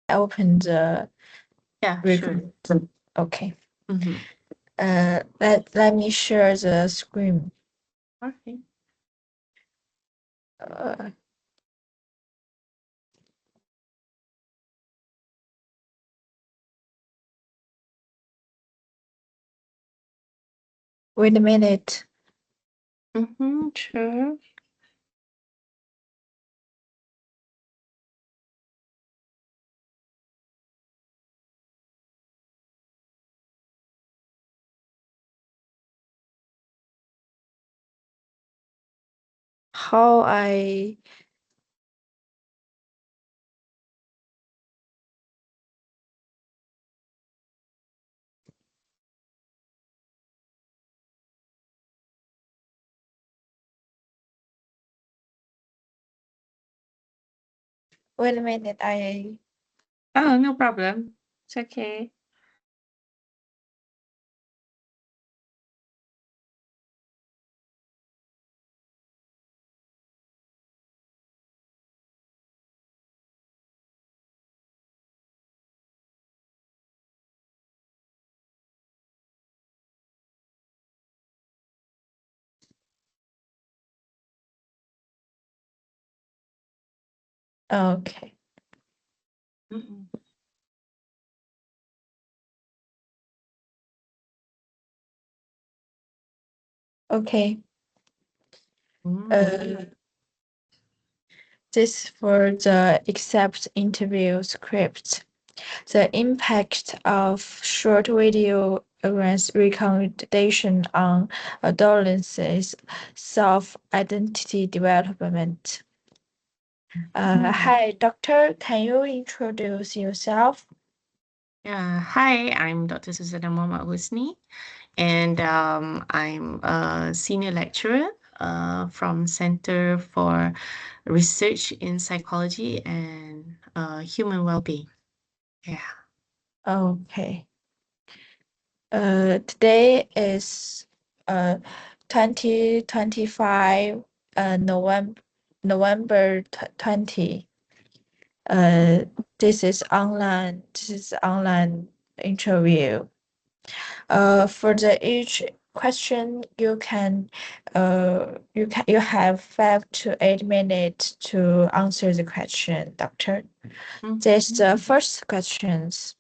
open the Sure. Okay. Mm-hmm. Let me share the screen. Okay. Wait a minute. Mm-hmm. Sure. How I Wait a minute. Oh, no problem. It's okay. Okay. Mm-mm. Okay. Mm. This for the accept interview script. The impact of short video recommendation on adolescents' self-identity development. Hi, doctor. Can you introduce yourself? Hi, I'm Dr. Susanna Muhammad Husni, and I'm a senior lecturer from Center for Research in Psychology and Human Wellbeing. Yeah. Okay. Today is 2025 November 20. Uh, this is online interview. For the each question, you have 5 to 8 minutes to answer the question, doctor. This Mhm. the first questions.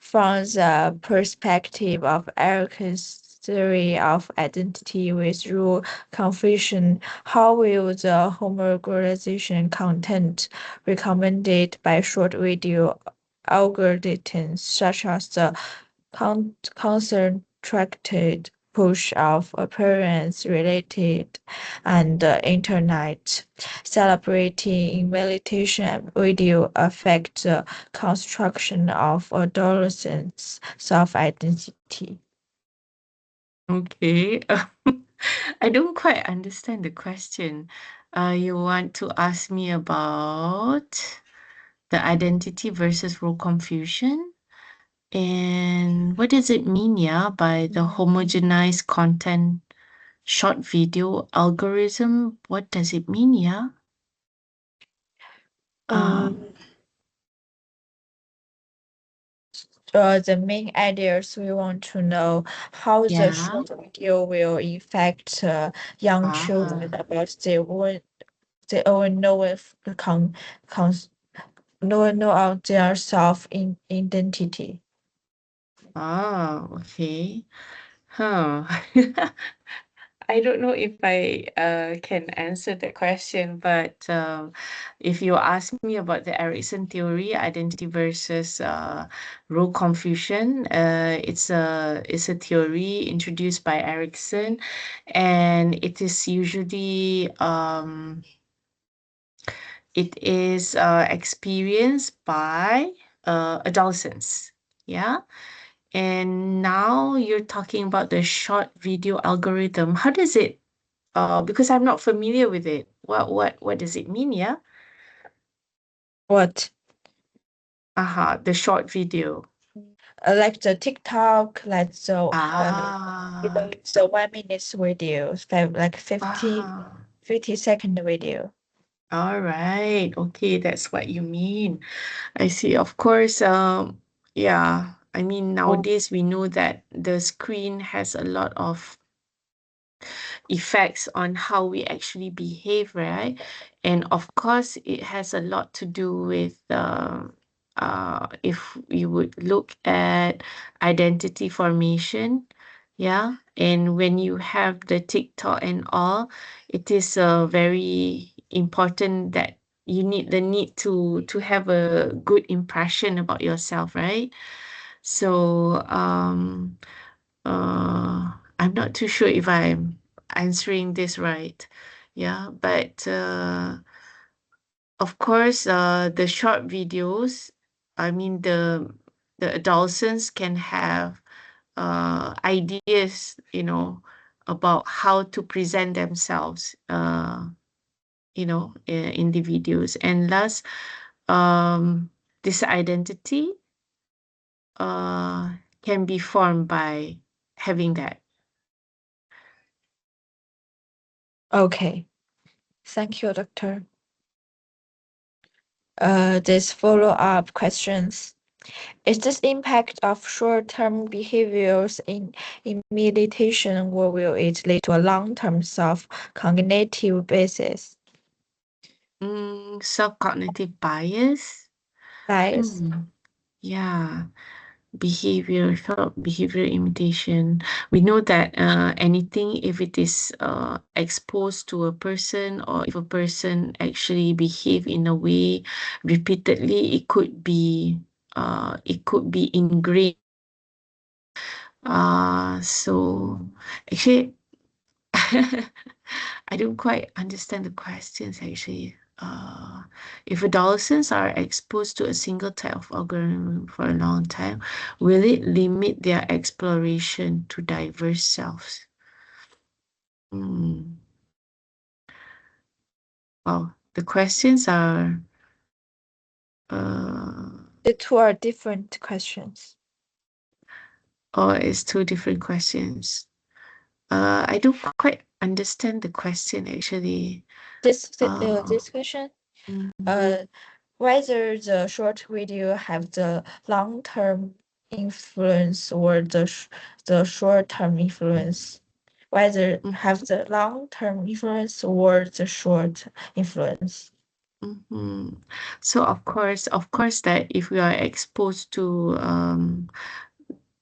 From the perspective of Eric's theory of identity with rule confusion, how will the homogenization content recommended by short video algorithms such as the concentrated push of appearance related and internet celebrating invalidation video affect the construction of adolescents' self-identity. Okay. I don't quite understand the question. You want to ask me about the identity versus role confusion? And what does it mean, yeah, by the homogenized content short video algorithm? What does it mean, yeah? Um, Um, the main ideas we want to know how the yeah. short video will affect young children Ah, about their own con, know of their self in identity. okay. Huh. I don't know if I can answer that question, but if you ask me about the Erickson theory, identity versus role confusion, it's a theory introduced by Erickson, and it is usually it is experienced by adolescents. Yeah. And now you're talking about the short video algorithm. How does it because I'm not familiar with it. What does it mean, yeah? What? The short video. Like the TikTok, like Ah. the 1 minute video, like Ah. 50 second video. All right. Okay, that's what you mean. I see. Of course, yeah. I mean, nowadays we know that the screen has a lot of effects on how we actually behave, right? And of course, it has a lot to do with if you would look at identity formation, yeah. And when you have the TikTok and all, it is very important that you need the need to have a good impression about yourself, right? So I'm not too sure if I'm answering this right. Yeah, but of course, the short videos, I mean, the adolescents can have ideas, about how to present themselves, in the videos. And last, this identity uh, can be formed by having that. Okay, thank you, doctor. This follow-up questions. Is this impact of short-term behaviors in meditation, or will it lead to a long-term self-cognitive basis? Self-cognitive bias. Bias. Hmm. Yeah. Behavior, thought, behavior imitation. We know that anything, if it is exposed to a person, or if a person actually behave in a way repeatedly, it could be ingrained. So actually, I don't quite understand the questions actually. If adolescents are exposed to a single type of algorithm for a long time, will it limit their exploration to diverse selves? Hmm. Wow, the questions are, uh, The two are different questions. it's two different questions. I don't quite understand the question actually. This question, Mm, uh, whether the short video have the long-term influence or the short-term influence, whether mm, have the long-term influence or the short influence. mhm. So of course, that if we are exposed to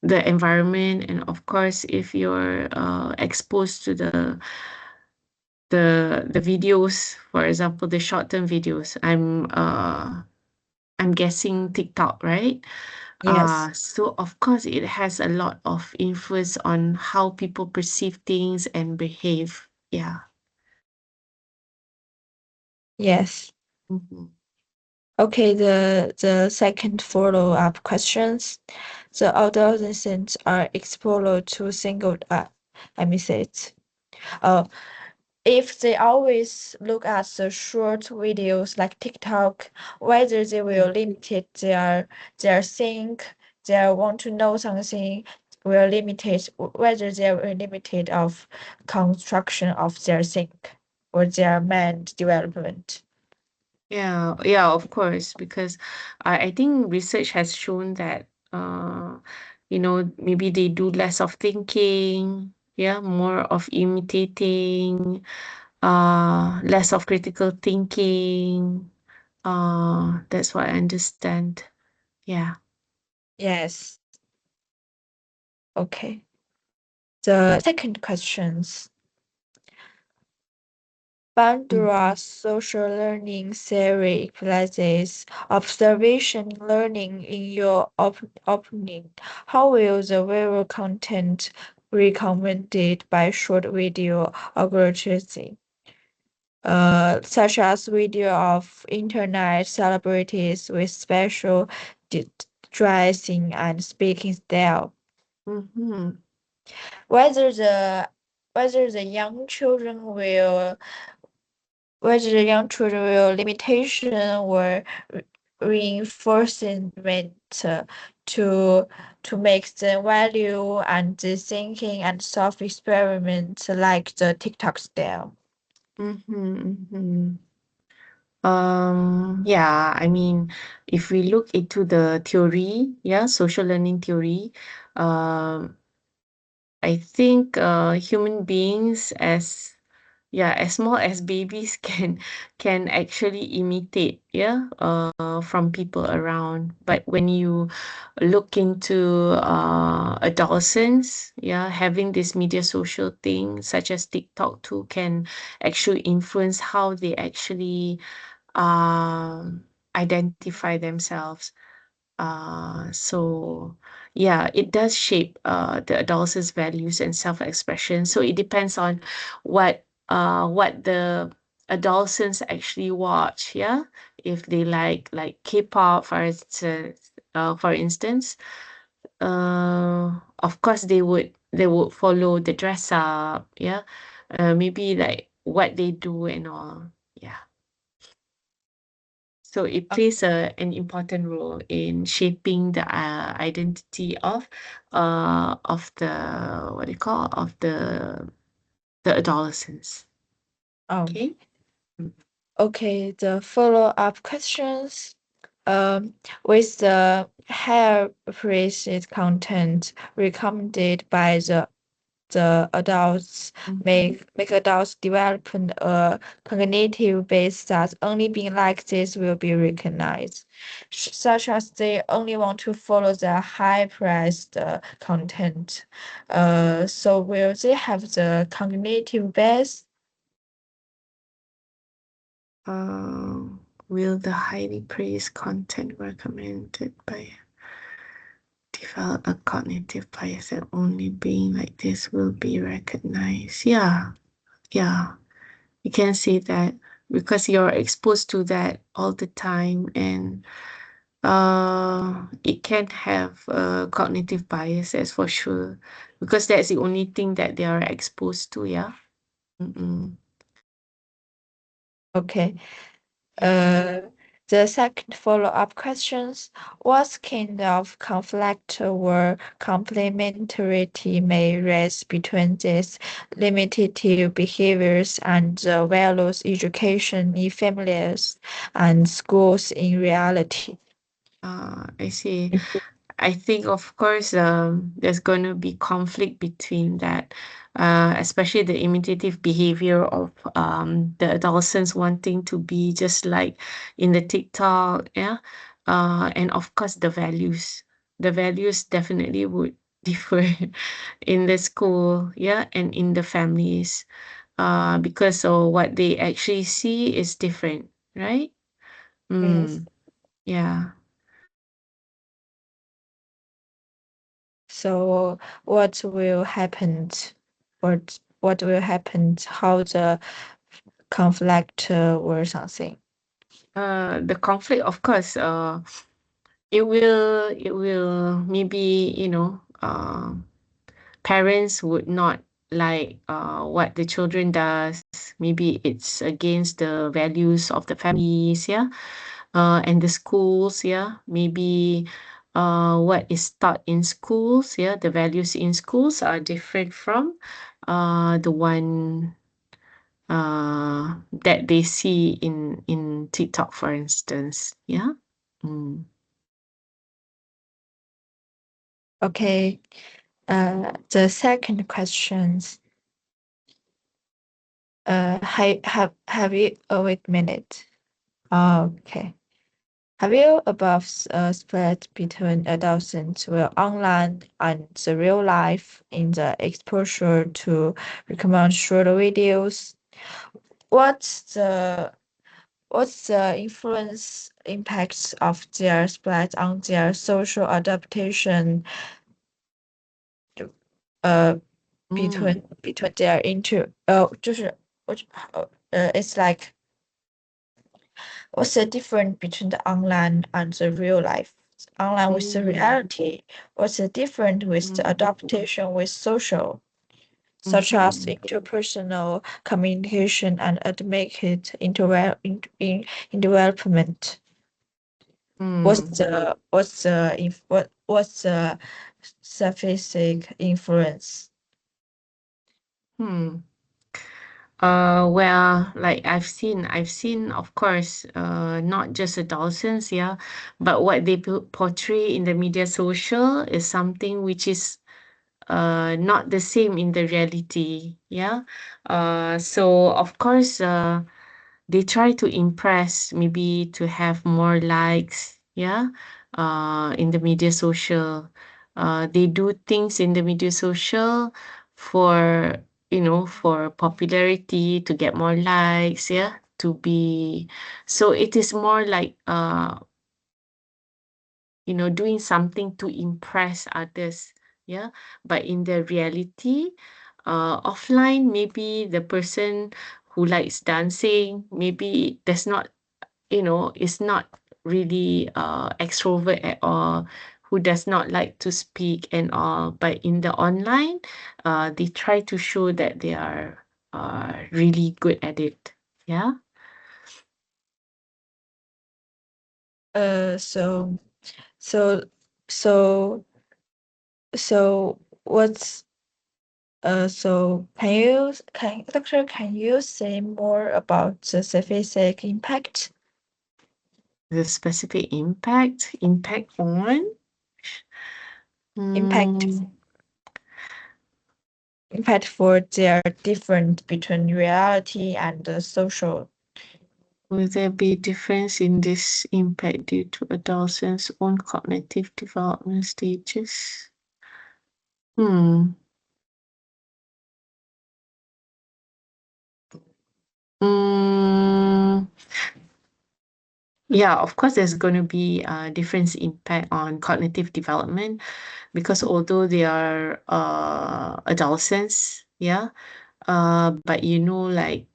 the environment, and of course if you're exposed to the videos, for example, the short term videos, I'm guessing TikTok, right? Yes, So of course it has a lot of influence on how people perceive things and behave. Yeah. yes. Mhm. Okay, the second follow-up questions. The adolescents are exposed to single let me say it. Uh, if they always look at the short videos like TikTok, whether they will limit their think, they want to know something, will limit whether they will limit of construction of their think or their mind development. Yeah, yeah, of course, because I think research has shown that maybe they do less of thinking, yeah, more of imitating, less of critical thinking. That's what I understand. Yeah. Yes. Okay. The second questions. Mm. Bandura's social learning theory places observation learning in your opening. How will the viral content recommended by short video algorithm, such as video of internet celebrities with special d- dressing and speaking style? Mm-hmm. Whether the whether the young children will whether the young children will limitation or reinforcement to to make the value and the thinking and self experiment like the TikTok style. Mm-hmm. Mm-hmm. Yeah, I mean, if we look into the theory, yeah, social learning theory, um, I think human beings as yeah, as small as babies can actually imitate, yeah, from people around. But when you look into adolescents, yeah, having this media social thing such as TikTok too can actually influence how they actually um identify themselves. So yeah, it does shape the adolescent's values and self-expression. So it depends on what the adolescents actually watch. Yeah, if they like K-pop, for instance, of course they would follow the dress up. Yeah, maybe like what they do and all. Yeah. So it plays an important role in shaping the identity of the what do you call of the adolescents. Um, Okay. Mm. okay, the follow-up questions. Um, with the higher praised content recommended by the adults Mhm. make adults develop a cognitive base that only being like this will be recognized, such as they only want to follow the high priced content. So will they have the cognitive base? Will the highly praised content recommended by develop a cognitive bias that only being like this will be recognized? Yeah, yeah. You can say that because you're exposed to that all the time and it can have cognitive biases for sure because that's the only thing that they are exposed to. Yeah. Mm-mm. Okay. Yeah. Uh, the second follow-up questions, what kind of conflict or complementarity may rise between these limitative behaviors and the values education in families and schools in reality? I see. I think, of course, there's going to be conflict between that, especially the imitative behavior of the adolescents wanting to be just like in the TikTok, yeah, and of course the values. The values definitely would differ in the school, yeah, and in the families, because of what they actually see is different, right? Yes. Yeah. So what will happen? What will happen? How the conflict or something? The conflict, of course, it will maybe parents would not like what the children does. Maybe it's against the values of the families, yeah, and the schools, yeah. Maybe what is taught in schools, yeah, the values in schools are different from the one that they see in TikTok, for instance. Yeah. Mm. Okay. The second questions. Have you? Oh, wait a minute. Okay. Have you above split between adolescents will online and the real life in the exposure to recommend short videos? What's the what's the influence impacts of their split on their social adaptation uh Mm. between their inter 就是it's like what's the difference between the online and the real life? Online with the Mm. reality. What's the difference with the Mm. adaptation with social, such as Mhm. interpersonal communication and admitted in development? Mm. What's the specific influence? Hmm. Well, like I've seen, of course, not just adolescents, yeah, but what they portray in the media social is something which is not the same in the reality, yeah. So of course, they try to impress, maybe to have more likes, yeah, in the media social. They do things in the media social for, for popularity, to get more likes, yeah, to be, so it is more like, doing something to impress others, yeah. But in the reality, offline, maybe the person who likes dancing maybe does not, is not really extrovert at all, who does not like to speak and all. But in the online, they try to show that they are really good at it. Yeah. So so so so what's doctor, can you say more about the physical The specific impact on. impact Mm, impact for their difference between reality and the social? will there be difference in this impact due to adolescents' own cognitive development stages? Hmm. Mm, yeah, of course, there's going to be a difference impact on cognitive development because although they are adolescents, yeah, but like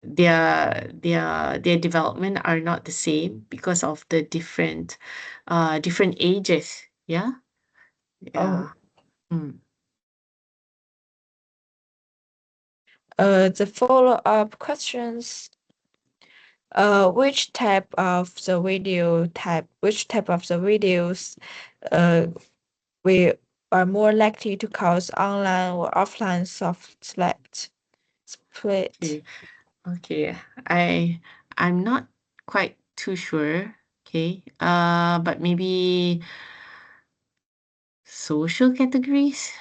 their development are not the same because of the different ages. Yeah, Oh, yeah. Mm. the follow-up questions. Which type of the videos uh we are more likely to cause online or offline soft split? Okay, okay. I'm not quite too sure. Okay, but maybe social categories,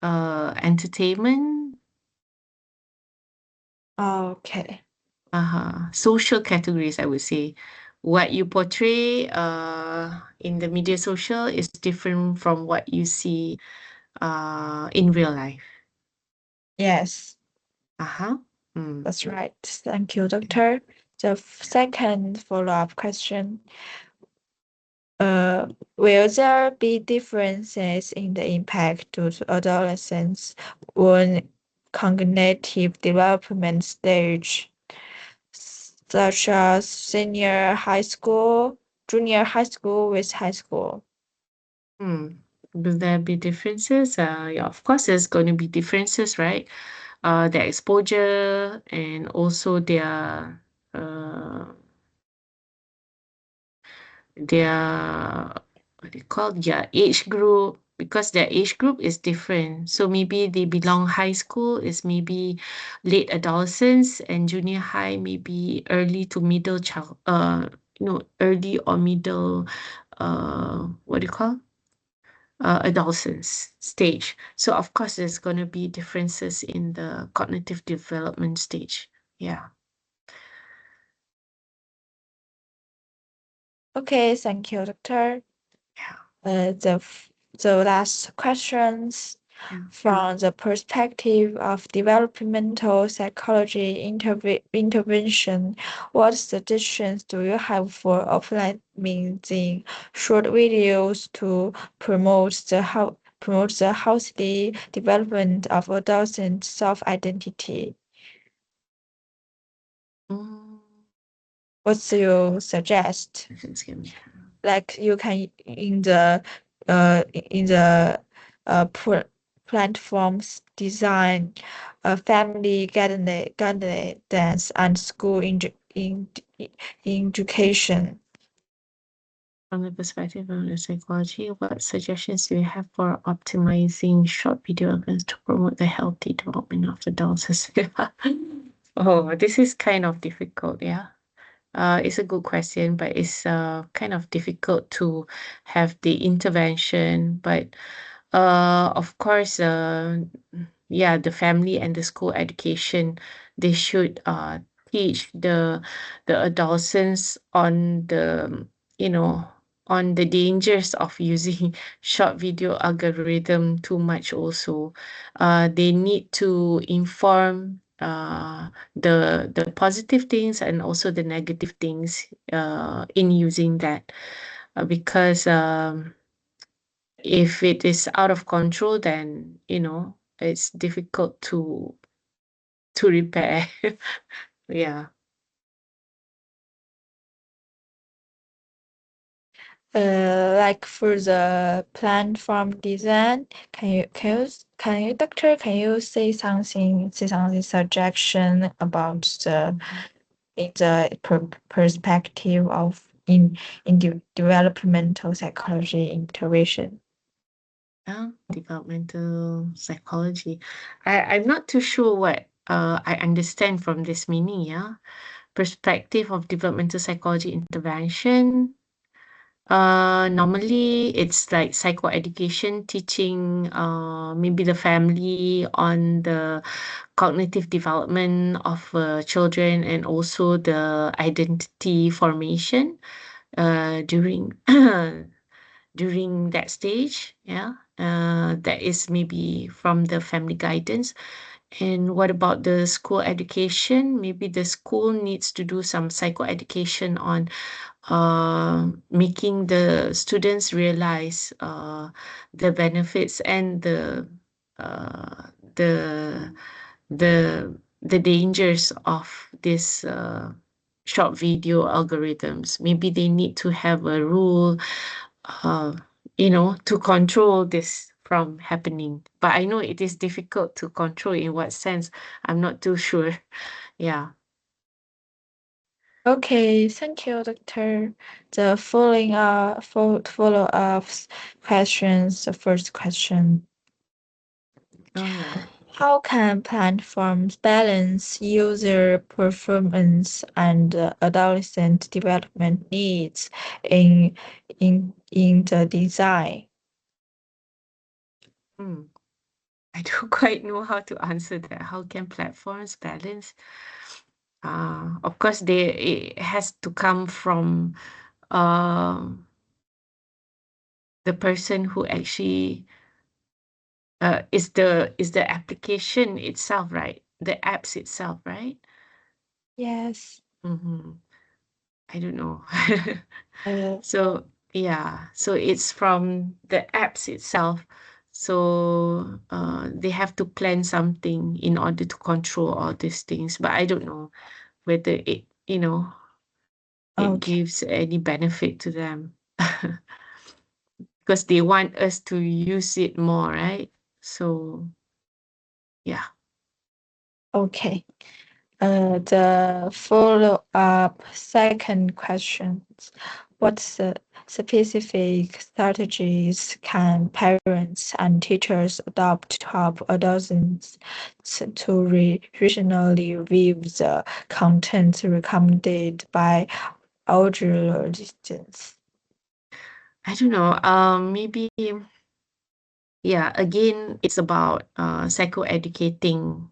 entertainment, Okay. social categories, I would say. What you portray in the media social is different from what you see in real life. Yes, Uh-huh. Mm. that's right. Thank you, doctor. The second follow-up question. Uh, will there be differences in the impact to adolescents on cognitive development stage, such as senior high school, junior high school with high school? Hmm. Will there be differences? Yeah, of course, there's going to be differences, right? Their exposure and also uh, their what they call their age group, because their age group is different. So maybe they belong high school is maybe late adolescence, and junior high maybe early to middle child, early or middle, what do you call, adolescence stage. So of course there's going to be differences in the cognitive development stage. Yeah. Okay, thank you, doctor. Yeah. The last questions Yeah. from the perspective of developmental psychology intervention. What suggestions do you have for implementing short videos to promote the healthy development of adolescent self-identity? Mm, What do you suggest? questions can- Like you can in the platforms design family guidance and school in education. From the perspective of the psychology, what suggestions do you have for optimizing short video events to promote the healthy development of adults? Oh, this is kind of difficult, yeah. It's a good question, but it's kind of difficult to have the intervention. But of course, yeah, the family and the school education, they should teach the adolescents on the, you know, on the dangers of using short video algorithm too much also. They need to inform the positive things and also the negative things in using that, because if it is out of control, then it's difficult to repair. Yeah. Like for the platform design, doctor, can you say something suggestion about the in the perspective of developmental psychology intervention? Developmental psychology. I'm not too sure what I understand from this meaning, yeah. Perspective of developmental psychology intervention. Normally it's like psychoeducation, teaching maybe the family on the cognitive development of children, and also the identity formation during during that stage. Yeah, that is maybe from the family guidance. And what about the school education? Maybe the school needs to do some psychoeducation on making the students realize the benefits and uh, the the dangers of this short video algorithms. Maybe they need to have a rule, uh, to control this from happening. But I know it is difficult to control. In what sense, I'm not too sure. Yeah. Okay, thank you, doctor. The follow ups questions. The first question: All right. how can platforms balance user performance and adolescent development needs in the design? Hmm. I don't quite know how to answer that. How can platforms balance? Of course, it has to come from um, the person who actually is the application itself, right? The apps itself, right? Yes. Mm-hmm. I don't know. Uh, So yeah, so it's from the apps itself. So they have to plan something in order to control all these things. But I don't know whether it okay. gives any benefit to them. Because they want us to use it more, right? So yeah. Okay. The follow-up second question. What specific strategies can parents and teachers adopt to help adolescents to rationally view the content recommended by algorithms? I don't know. Maybe, yeah, again, it's about psychoeducating.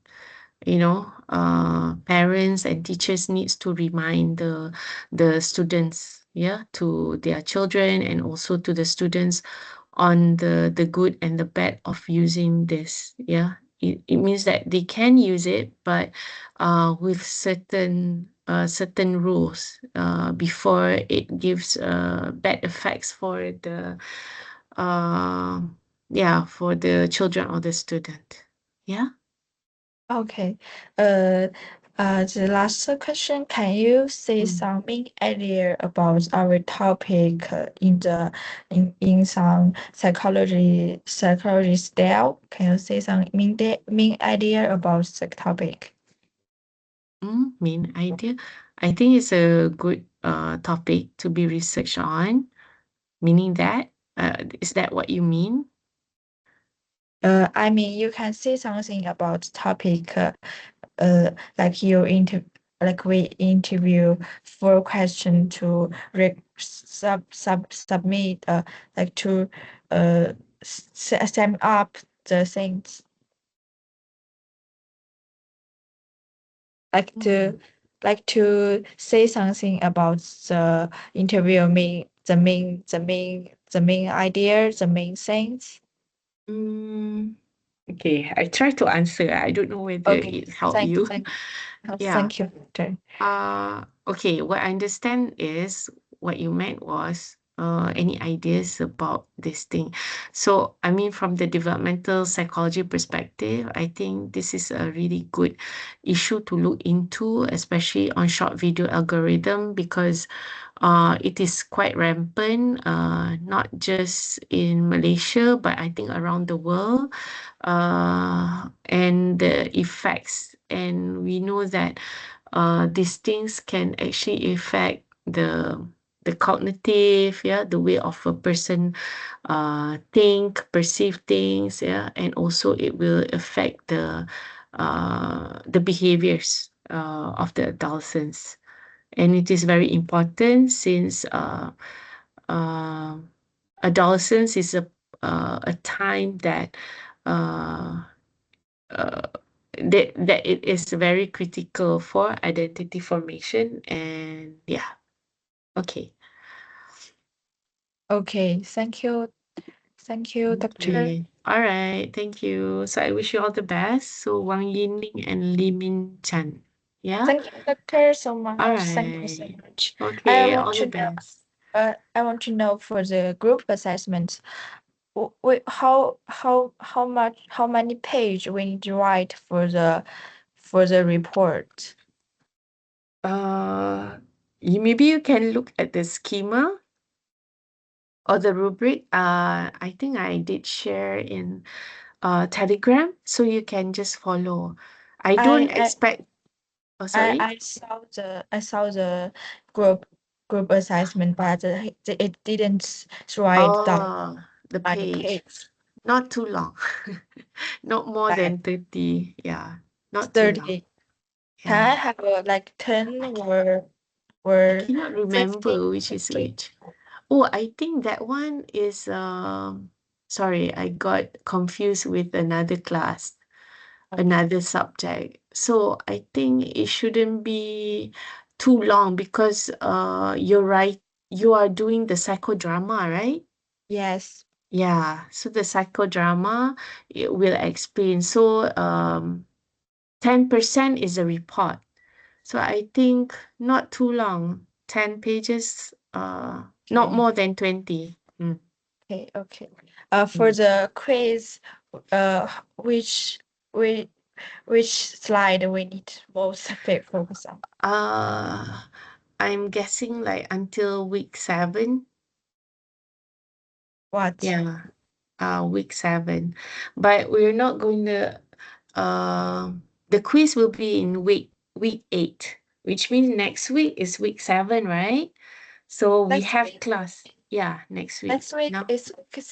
Parents and teachers needs to remind the students, yeah, to their children and also to the students on the good and the bad of using this. Yeah, it means that they can use it, but with certain rules before it gives bad effects for the uh, yeah, for the children or the student. Yeah. Okay. Uh, the last question, can you say Mm. something idea about our topic in some psychology style? Can you say some main idea about the topic? Main idea. I think it's a good topic to be researched on. Meaning that, is that what you mean? I mean, you can say something about topic, like like we interview for question to submit, like to sum up the things, like to Mm. say something about the interview, the main idea, the main things. Mm, okay, I try to answer. I don't know whether Okay, it helped you. Yeah. thank you, doctor. Okay, what I understand is what you meant was any ideas about this thing. So, I mean, from the developmental psychology perspective, I think this is a really good issue to look into, especially on short video algorithm, because it is quite rampant, not just in Malaysia, but I think around the world, and the effects. And we know that these things can actually affect the cognitive, yeah, the way of a person think, perceive things, yeah, and also it will affect the behaviors of the adolescents. And it is very important since uh, adolescence is a time that uh, uh, that it is very critical for identity formation. And yeah, okay. Okay, thank you, doctor. Okay. All right. Thank you. So I wish you all the best. So Wang Yinling and Lee Min Chan. Yeah. Thank you, doctor, so All much. Thank you so right. much. I Okay. want All the to know. best. I want to know for the group assessment, how many page we need to write for the report? Uh, you maybe you can look at the schema or the rubric. I think I did share in Telegram, so you can just follow. I don't I expect. Oh, sorry. I saw the group assessment, but it didn't write down Oh, the any page. page. Not too long. Not more Like than 30. Yeah, not too long. 30. Can I Yeah. have like 10 I can I or cannot 15, remember which is 20? which. Oh, I think that one is sorry, I got confused with another class, Okay. another subject. So I think it shouldn't be too long because you are doing the psychodrama, right? Yes. Yeah, so the psychodrama it will explain. So 10% is a report. So I think not too long, 10 pages, not Okay. more than 20. Mm, Okay. Okay. For mm. the quiz, uh, which which slide we need most big focus on? Uh, I'm guessing like until week 7. What? Yeah, week 7. But we're not going to, the quiz will be in week 8, which means next week is week 7, right? So we Next have week. class, yeah, next week. Next week No, is week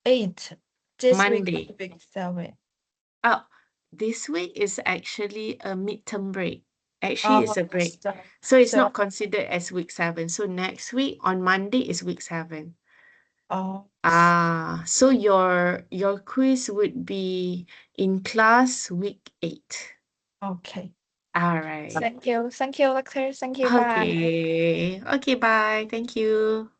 8. This week is Monday. week 7. Oh, this week is actually a midterm break. Actually, it's Oh, a break. so So it's so not considered as week 7. So next week on Monday is week 7. oh, So your quiz would be in class week 8. okay. All right. Thank you, doctor. Thank you. Bye. Okay. Okay, bye. Thank you.